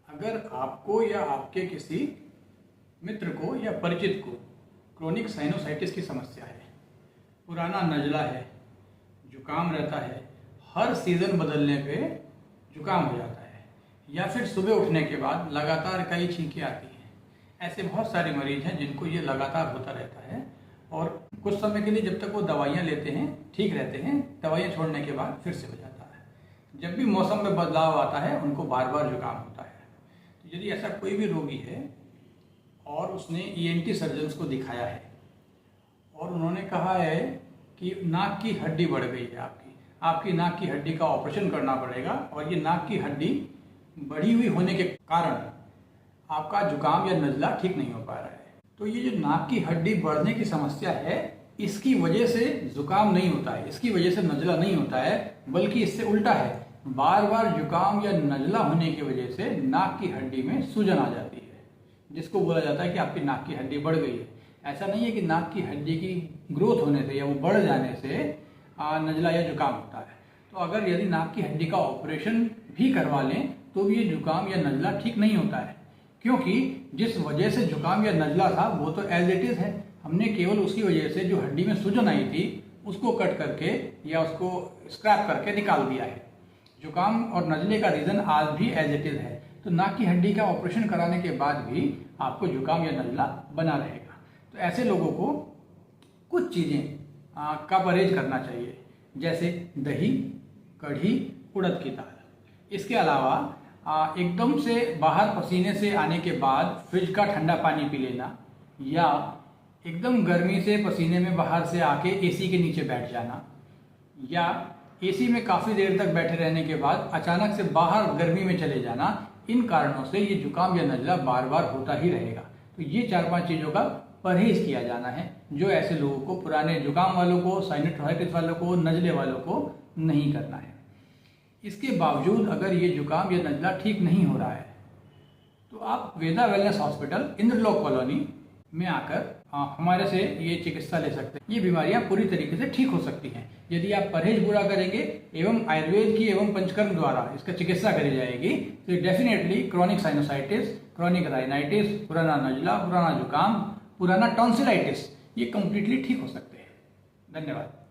अगर आपको या आपके किसी मित्र को या परिचित को क्रोनिक साइनोसाइटिस की समस्या है, पुराना नज़ला है, जुकाम रहता है, हर सीज़न बदलने पे जुकाम हो जाता है, या फिर सुबह उठने के बाद लगातार कई छींकें आती हैं, ऐसे बहुत सारे मरीज हैं जिनको ये लगातार होता रहता है और कुछ समय के लिए जब तक वो दवाइयाँ लेते हैं ठीक रहते हैं, दवाइयाँ छोड़ने के बाद फिर से हो जाता है। जब भी मौसम में बदलाव आता है उनको बार बार जुकाम होता है। तो यदि ऐसा कोई भी रोगी है और उसने ईएनटी सर्जन्स को दिखाया है और उन्होंने कहा है कि नाक की हड्डी बढ़ गई है, आपकी नाक की हड्डी का ऑपरेशन करना पड़ेगा और ये नाक की हड्डी बढ़ी हुई होने के कारण आपका जुकाम या नज़ला ठीक नहीं हो पा रहा है, तो ये जो नाक की हड्डी बढ़ने की समस्या है इसकी वजह से जुकाम नहीं होता है, इसकी वजह से नज़ला नहीं होता है, बल्कि इससे उल्टा है। बार बार जुकाम या नज़ला होने की वजह से नाक की हड्डी में सूजन आ जाती है, जिसको बोला जाता है कि आपकी नाक की हड्डी बढ़ गई है। ऐसा नहीं है कि नाक की हड्डी की ग्रोथ होने से या वो बढ़ जाने से नज़ला या जुकाम होता है। तो अगर यदि नाक की हड्डी का ऑपरेशन भी करवा लें तो भी ये जुकाम या नज़ला ठीक नहीं होता है, क्योंकि जिस वजह से जुकाम या नज़ला था वो तो एज इट इज़ है। हमने केवल उसकी वजह से जो हड्डी में सूजन आई थी उसको कट करके या उसको स्क्रैप करके निकाल दिया है। जुकाम और नज़ले का रीज़न आज भी एज इट इज़ है। तो नाक की हड्डी का ऑपरेशन कराने के बाद भी आपको जुकाम या नज़ला बना रहेगा। तो ऐसे लोगों को कुछ चीज़ें का परहेज करना चाहिए, जैसे दही, कढ़ी, उड़द की दाल। इसके अलावा एकदम से बाहर पसीने से आने के बाद फ्रिज का ठंडा पानी पी लेना, या एकदम गर्मी से पसीने में बाहर से आके एसी के नीचे बैठ जाना, या एसी में काफ़ी देर तक बैठे रहने के बाद अचानक से बाहर गर्मी में चले जाना, इन कारणों से ये जुकाम या नज़ला बार बार होता ही रहेगा। तो ये 4-5 चीज़ों का परहेज किया जाना है, जो ऐसे लोगों को, पुराने जुकाम वालों को, साइनोसाइटिस वालों को, नज़ले वालों को नहीं करना है। इसके बावजूद अगर ये जुकाम या नज़ला ठीक नहीं हो रहा है तो आप वेदा वेलनेस हॉस्पिटल इंद्रलोक कॉलोनी में आकर हमारे से ये चिकित्सा ले सकते हैं। ये बीमारियां पूरी तरीके से ठीक हो सकती हैं यदि आप परहेज पूरा करेंगे एवं आयुर्वेद की एवं पंचकर्म द्वारा इसका चिकित्सा करी जाएगी। तो definitely chronic sinusitis, chronic rhinitis, पुराना नज़ला, पुराना जुकाम, पुराना टॉन्सिलाइटिस, ये कम्प्लीटली ठीक हो सकते हैं। धन्यवाद।